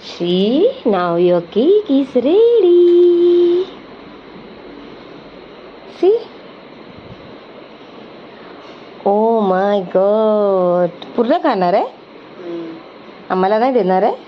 See, now your cake is ready. See? Oh my God. पूर्ण खाणार आहे? आम्हाला नाही देणार आहे?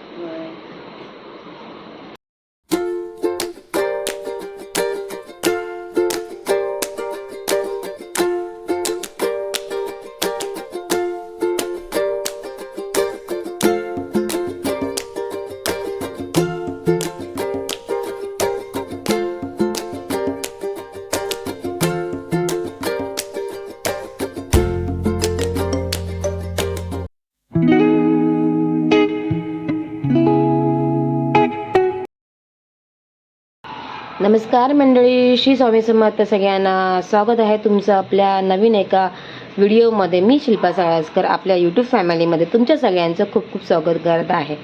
नमस्कार मंडळी, श्री स्वामी समर्थ सगळ्यांना. स्वागत आहे तुमचं आपल्या नवीन एका व्हिडिओमध्ये. मी शिल्पा साळसकर आपल्या यूट्यूब फॅमिलीमध्ये तुमच्या सगळ्यांचं खूप खूप स्वागत करत आहे.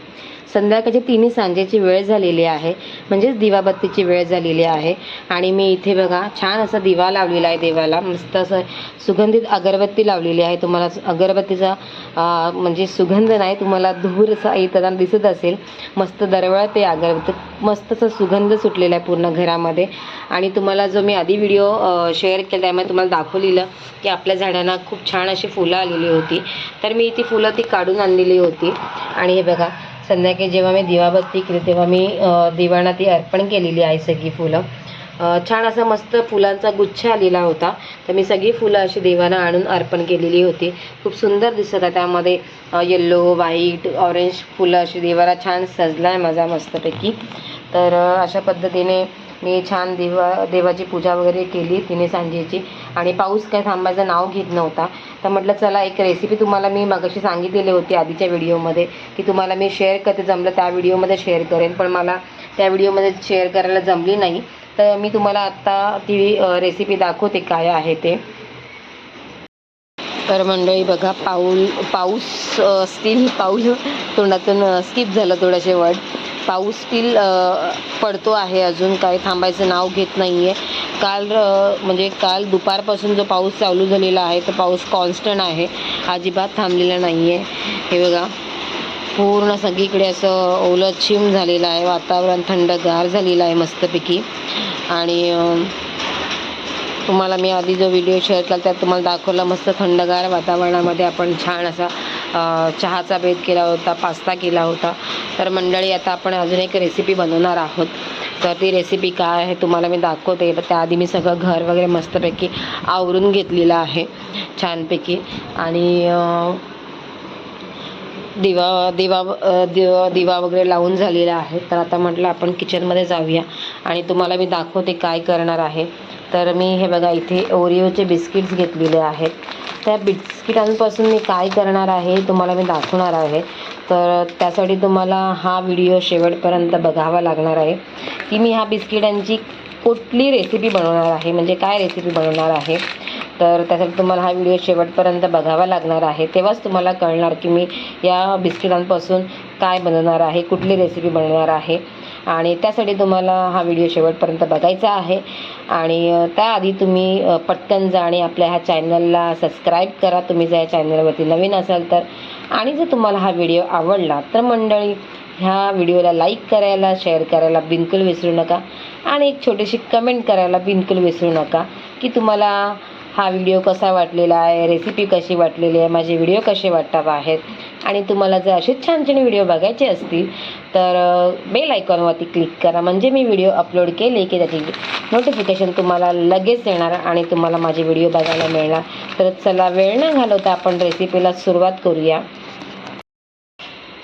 संध्याकाळची 3 सांजेची वेळ झालेली आहे, म्हणजेच दिवाबत्तीची वेळ झालेली आहे. आणि मी इथे बघा छान असा दिवा लावलेला आहे देवाला. मस्त असं सुगंधित अगरबत्ती लावलेली आहे. तुम्हाला अगरबत्तीचा म्हणजे सुगंध नाही, तुम्हाला धूर असा येताना दिसत असेल. मस्त दरवळत ते अगरबत्ती, मस्त असा सुगंध सुटलेला आहे पूर्ण घरामध्ये. आणि तुम्हाला जो मी आधी व्हिडिओ शेअर केला त्यामध्ये तुम्हाला दाखवलेलं की आपल्या झाडांना खूप छान अशी फुलं आलेली होती. तर मी ती फुलं काढून आणलेली होती. आणि हे बघा संध्याकाळी जेव्हा मी दिवाबत्ती केली तेव्हा मी दिवाणा ती अर्पण केलेली आहे. सगळी फुलं छान असं मस्त फुलांचा गुच्छ आलेला होता. तर मी सगळी फुलं अशी देवांना आणून अर्पण केलेली होती. खूप सुंदर दिसत आहे. त्यामध्ये येल्लो, व्हाईट, ऑरेंज फुलं अशी देवाला छान सजला आहे माझा मस्तपैकी. तर अशा पद्धतीने मी छान देवाची पूजा वगैरे केली 3 सांजेची. आणि पाऊस काय थांबायचं नाव घेत नव्हता. तर म्हटलं चला एक रेसिपी तुम्हाला मी मगाशी सांगितलेली होती आधीच्या व्हिडिओमध्ये की तुम्हाला मी शेअर करते, जमलं त्या व्हिडिओमध्ये शेअर करेन, पण मला त्या व्हिडिओमध्ये शेअर करायला जमली नाही. तर मी तुम्हाला आत्ता ती रेसिपी दाखवते काय आहे ते. तर मंडळी बघा पाऊस स्टील पाऊल तोंडातून स्किप झालं थोडेसे वर्ड. पाऊस स्टील पडतो आहे, अजून काही थांबायचं नाव घेत नाही आहे. काल दुपारपासून जो पाऊस चालू झालेला आहे तो पाऊस कॉन्स्टंट आहे, अजिबात थांबलेला नाही आहे. हे बघा पूर्ण सगळीकडे असं ओलं चिम झालेलं आहे, वातावरण थंडगार झालेलं आहे मस्तपैकी. आणि तुम्हाला मी आधी जो व्हिडिओ शेअर केला त्यात तुम्हाला दाखवलं मस्त थंडगार वातावरणामध्ये आपण छान असा चहाचा बेत केला होता, पास्ता केला होता. तर मंडळी आता आपण अजून एक रेसिपी बनवणार आहोत. तर ती रेसिपी काय आहे तुम्हाला मी दाखवते. त्याआधी मी सगळं घर वगैरे मस्तपैकी आवरून घेतलेलं आहे छानपैकी. आणि दिवा वगैरे लावून झालेला आहे. तर आता म्हटलं आपण किचनमध्ये जाऊया आणि तुम्हाला मी दाखवते काय करणार आहे. तर मी हे बघा इथे ओरिओचे बिस्किट्स घेतलेले आहेत. त्या बिस्किटांपासून मी काय करणार आहे तुम्हाला मी दाखवणार आहे. तर त्यासाठी तुम्हाला हा व्हिडिओ शेवटपर्यंत बघावा लागणार आहे की मी ह्या बिस्किटांची कुठली रेसिपी बनवणार आहे, म्हणजे काय रेसिपी बनवणार आहे. तर त्यासाठी तुम्हाला हा व्हिडिओ शेवटपर्यंत बघावा लागणार आहे, तेव्हाच तुम्हाला कळणार की मी या बिस्किटांपासून काय बनवणार आहे, कुठली रेसिपी बनवणार आहे. आणि त्यासाठी तुम्हाला हा व्हिडिओ शेवटपर्यंत बघायचा आहे. आणि त्याआधी तुम्ही पटकन जा आणि आपल्या ह्या चॅनलला सबस्क्राईब करा तुम्ही जर या चॅनलवरती नवीन असाल तर. आणि जर तुम्हाला हा व्हिडिओ आवडला तर मंडळी ह्या व्हिडिओला लाईक करायला, शेअर करायला बिलकुल विसरू नका. आणि एक छोटीशी कमेंट करायला बिलकुल विसरू नका की तुम्हाला हा व्हिडिओ कसा वाटलेला आहे, रेसिपी कशी वाटलेली आहे, माझे व्हिडिओ कसे वाटतात आहेत. आणि तुम्हाला जर असेच छान छान व्हिडिओ बघायचे असतील तर बेल आयकॉनवरती क्लिक करा, म्हणजे मी व्हिडिओ अपलोड केले की त्याची नोटिफिकेशन तुम्हाला लगेच येणार आणि तुम्हाला माझे व्हिडिओ बघायला मिळणार. तर चला वेळ न घालवता आपण रेसिपीला सुरुवात करूया.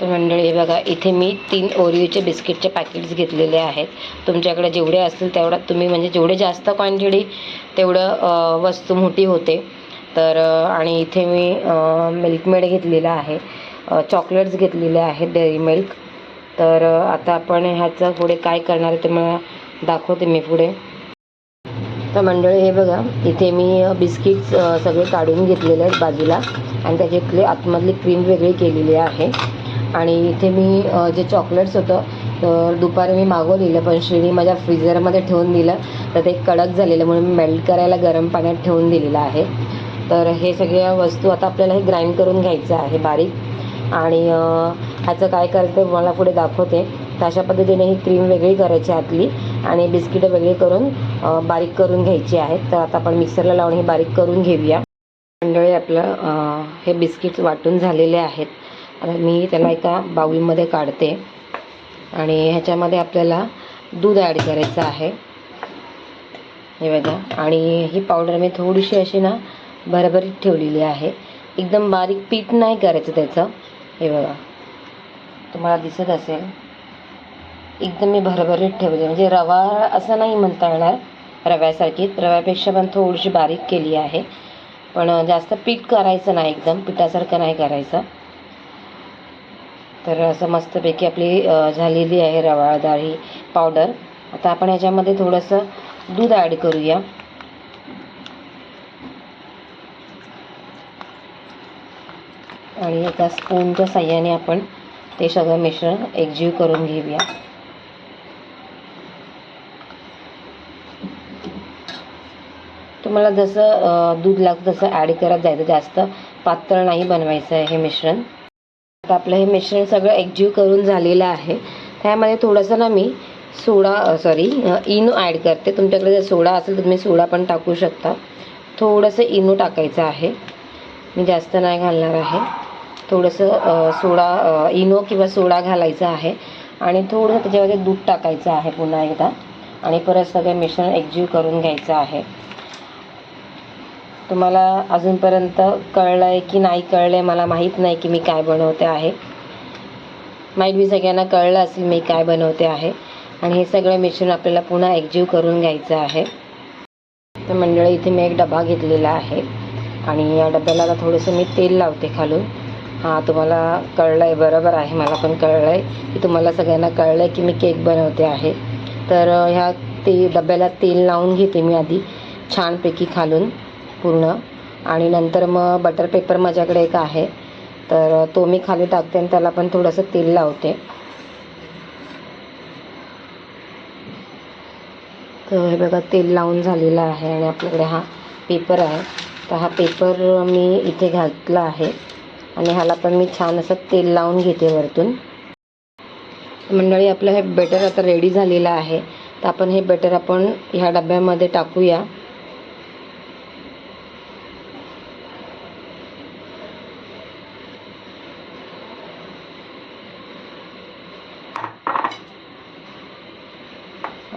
तर मंडळी बघा इथे मी 3 ओरिओचे बिस्किटचे पॅकेट्स घेतलेले आहेत. तुमच्याकडे जेवढे असतील तेवढा तुम्ही, म्हणजे जेवढे जास्त क्वांटिटी तेवढं वस्तू मोठी होते. तर आणि इथे मी मिल्कमेड घेतलेला आहे, चॉकलेट्स घेतलेले आहेत, डेअरी मिल्क. तर आता आपण ह्याचं पुढे काय करणार आहे ते मला दाखवते मी पुढे. तर मंडळी हे बघा इथे मी बिस्किट्स सगळे काढून घेतलेले आहेत बाजूला आणि त्याच्यातले आतमधली क्रीम वेगळी केलेली आहे. आणि इथे मी जे चॉकलेट्स होतं दुपारी मी मागवलेलं, पण श्रीनी माझ्या फ्रीझरमध्ये ठेवून दिलं तर ते कडक झालेलं म्हणून मी मेल्ट करायला गरम पाण्यात ठेवून दिलेलं आहे. तर हे सगळ्या वस्तू आता आपल्याला हे ग्राइंड करून घ्यायचं आहे बारीक. आणि ह्याचं काय करायचं मला पुढे दाखवते. तर अशा पद्धतीने ही क्रीम वेगळी करायची आतली आणि बिस्किटं वेगळी करून बारीक करून घ्यायची आहेत. तर आता आपण मिक्सरला लावून हे बारीक करून घेऊया. मंडळी आपलं हे बिस्किट्स वाटून झालेले आहेत. आता मी त्याला एका बाउलमध्ये काढते आणि ह्याच्यामध्ये आपल्याला दूध ॲड करायचं आहे. हे बघा, आणि ही पावडर मी थोडीशी अशी ना भरभरीत ठेवलेली आहे. एकदम बारीक पीठ नाही करायचं त्याचं. हे बघा, तुम्हाला दिसत असेल, एकदम मी भरभरीत ठेवली, म्हणजे रवा असं नाही म्हणता येणार, रव्यासारखीच, रव्यापेक्षा पण थोडीशी बारीक केली आहे. पण जास्त पीठ करायचं नाही, एकदम पिठासारखं नाही करायचं. तर असं मस्तपैकी आपली झालेली आहे रवाळदार ही पावडर. आता आपण ह्याच्यामध्ये थोडंसं दूध ॲड करूया. आणि एका स्पूनच्या साह्याने आपण ते सगळं मिश्रण एकजीव करून घेऊया. तुम्हाला जसं दूध लागतं तसं ॲड करत जायचं, जास्त पातळ नाही बनवायचं आहे हे मिश्रण. आता आपलं हे मिश्रण सगळं एकजीव करून झालेलं आहे. त्यामध्ये थोडंसं ना मी इनो ॲड करते. तुमच्याकडे जर सोडा असेल तर तुम्ही सोडा पण टाकू शकता. थोडंसं इनो टाकायचं आहे, मी जास्त नाही घालणार आहे. थोडंसं इनो किंवा सोडा घालायचा आहे आणि थोडंसं त्याच्यामध्ये दूध टाकायचं आहे पुन्हा एकदा, आणि परत सगळं मिश्रण एकजीव करून घ्यायचं आहे. तुम्हाला अजूनपर्यंत कळलं आहे की नाही कळलं आहे मला माहीत नाही की मी काय बनवते आहे. माहीत बी सगळ्यांना कळलं असेल मी काय बनवते आहे. आणि हे सगळं मिश्रण आपल्याला पुन्हा एकजीव करून घ्यायचं आहे. तर मंडळी, इथे मी एक डबा घेतलेला आहे आणि या डब्याला आता थोडंसं मी तेल लावते खालून. हां, तुम्हाला कळलं आहे, बरोबर आहे, मला पण कळलं आहे की तुम्हाला सगळ्यांना कळलं आहे की मी केक बनवते आहे. तर ह्या डब्याला तेल लावून घेते मी आधी छानपैकी खालून पूर्ण, आणि नंतर मग बटर पेपर माझ्याकडे एक आहे तर तो मी खाली टाकते आणि त्याला पण थोडंसं तेल लावते. तर हे बघा, तेल लावून झालेलं आहे आणि आपल्याकडे हा पेपर आहे. तर हा पेपर मी इथे घातला आहे आणि ह्याला पण मी छान असं तेल लावून घेते वरतून. मंडळी, आपलं हे बटर आता रेडी झालेलं आहे. तर आपण हे बटर आपण ह्या डब्यामध्ये टाकूया.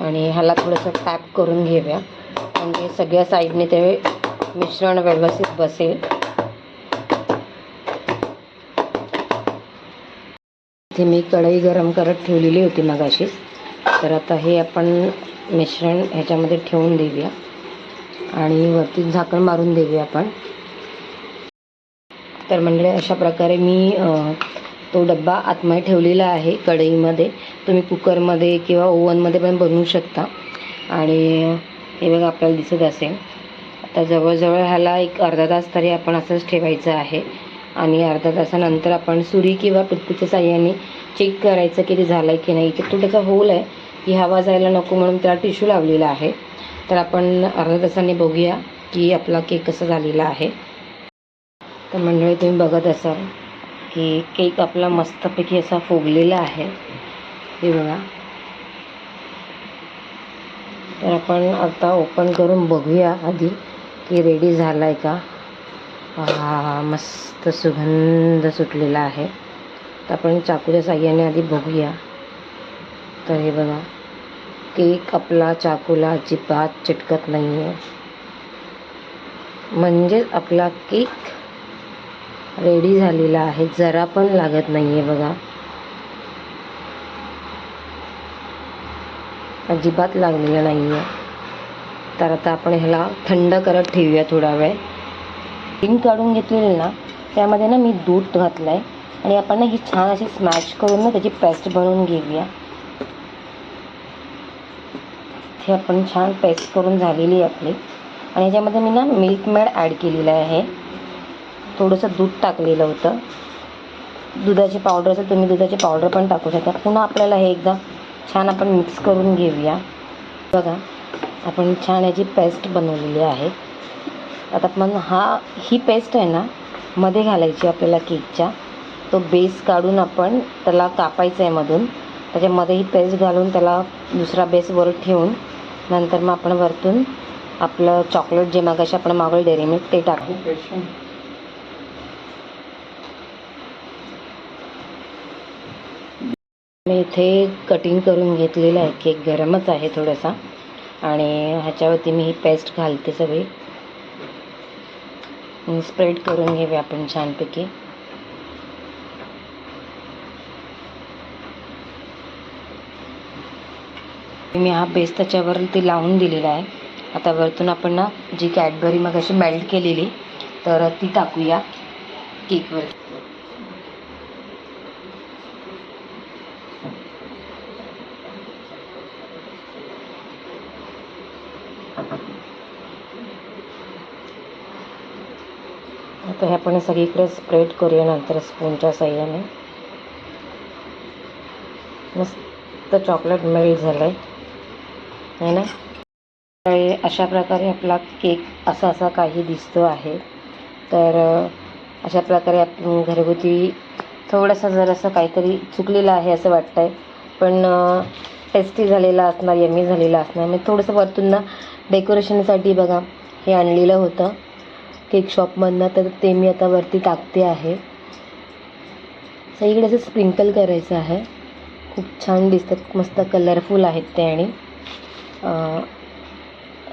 आणि ह्याला थोडंसं टॅप करून घेऊया म्हणजे सगळ्या साईडने ते मिश्रण व्यवस्थित बसेल. इथे मी कढई गरम करत ठेवलेली होती मगाशीच. तर आता हे आपण मिश्रण ह्याच्यामध्ये ठेवून देऊया आणि वरती झाकण मारून देऊया आपण. तर म्हणजे अशा प्रकारे मी तो डब्बा आतमध्ये ठेवलेला आहे कढईमध्ये. तुम्ही कुकरमध्ये किंवा ओव्हनमध्ये पण बनवू शकता. आणि हे बघा, आपल्याला दिसत असेल. आता जवळजवळ ह्याला एक अर्धा तास तरी आपण असंच ठेवायचं आहे आणि अर्धा तासानंतर आपण सुरी किंवा पिटपूच्या साह्याने चेक करायचं की ते झालं आहे की नाही. इथे छोटासा होल आहे की हवा जायला नको म्हणून त्याला टिश्यू लावलेला आहे. तर आपण अर्धा तासाने बघूया की आपला केक कसा झालेला आहे. तर मंडळी, तुम्ही बघत असाल की केक आपला मस्तपैकी असा फुगलेला आहे. हे बघा. तर आपण आता ओपन करून बघूया आधी की रेडी झाला आहे का. मस्त सुगंध सुटलेला आहे. तर आपण चाकूच्या साह्याने आधी बघूया. तर हे बघा, केक आपला चाकूला अजिबात चिटकत नाही आहे, म्हणजे आपला केक रेडी झालेला आहे. जरा पण लागत नाही आहे बघा, अजिबात लागलेलं नाही आहे. तर आता आपण ह्याला थंड करत ठेवूया थोडा वेळ. क्रीम काढून घेतलेली ना, त्यामध्ये ना मी दूध घातलं आहे आणि आपण ना ही छान अशी स्मॅश करून ना त्याची पेस्ट बनवून घेऊया. हे आपण छान पेस्ट करून झालेली आहे आपली. आणि ह्याच्यामध्ये मी ना मिल्क मेड ॲड केलेलं आहे. थोडंसं दूध टाकलेलं होतं. दुधाची पावडर असेल तुम्ही दुधाची पावडर पण टाकू शकता. पुन्हा आपल्याला हे एकदा छान आपण मिक्स करून घेऊया. बघा, आपण छान याची पेस्ट बनवलेली आहे. आता आपण ही पेस्ट आहे ना मध्ये घालायची आपल्याला केकच्या. तो बेस काढून आपण त्याला कापायचं आहे मधून त्याच्यामध्ये ही पेस्ट घालून त्याला दुसरा बेस वर ठेवून नंतर मग आपण वरतून आपलं चॉकलेट जे मागाशी आपण मागवलं डेअरी मिल्क ते टाकू. मी इथे कटिंग करून घेतलेलं आहे. केक गरमच आहे थोडासा आणि ह्याच्यावरती मी ही पेस्ट घालते सगळी. स्प्रेड करून घेऊया आपण छानपैकी. मी हा बेस त्याच्यावरती लावून दिलेला आहे. आता वरतून आपण ना जी कॅडबरी मग अशी मेल्ट केलेली तर ती टाकूया केकवर. आता हे आपण सगळीकडे स्प्रेड करूया नंतर स्पूनच्या साह्याने. मस्त चॉकलेट मेल्ट झालं आहे ना. अशा प्रकारे आपला केक असा काही दिसतो आहे. तर अशा प्रकारे आपण घरगुती थोडंसं जरासं काहीतरी चुकलेलं आहे असं वाटतं आहे, पण टेस्टी झालेला असणार, यम्मी झालेला असणार. मी थोडंसं वरतून ना डेकोरेशनसाठी बघा हे आणलेलं होतं केक शॉपमधनं, तर ते मी आता वरती टाकते आहे. सगळीकडे असं स्प्रिंकल करायचं आहे. खूप छान दिसतात, मस्त कलरफुल आहेत ते. आणि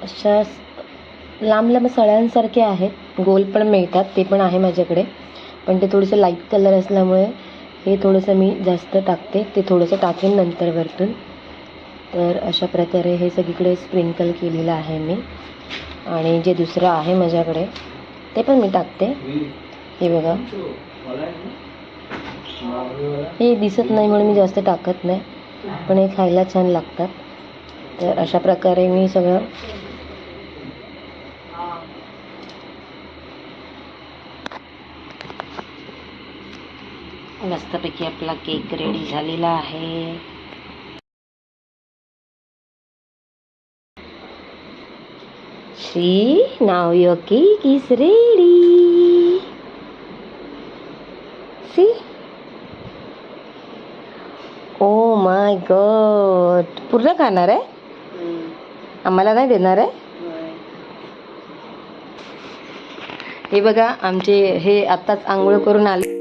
अशा लांब लांब सळ्यांसारखे आहेत, गोल पण मिळतात, ते पण आहे माझ्याकडे, पण ते थोडंसं लाईट कलर असल्यामुळे हे थोडंसं मी जास्त टाकते. ते थोडंसं टाकेन नंतर वरतून. तर अशा प्रकारे हे सगळीकडे स्प्रिंकल केलेलं आहे मी. आणि जे दुसरं आहे माझ्याकडे ते पण मी टाकते. हे बघा, हे दिसत नाही म्हणून मी जास्त टाकत नाही, पण हे खायला छान लागतात. तर अशा प्रकारे मी सगळं मस्तपैकी आपला केक रेडी झालेला आहे. See, now your cake is ready. See? Oh my God. पूर्ण खाणार आहे? आम्हाला नाही देणार आहे? हे बघा, आमचे हे आत्ताच आंघोळ करून आले.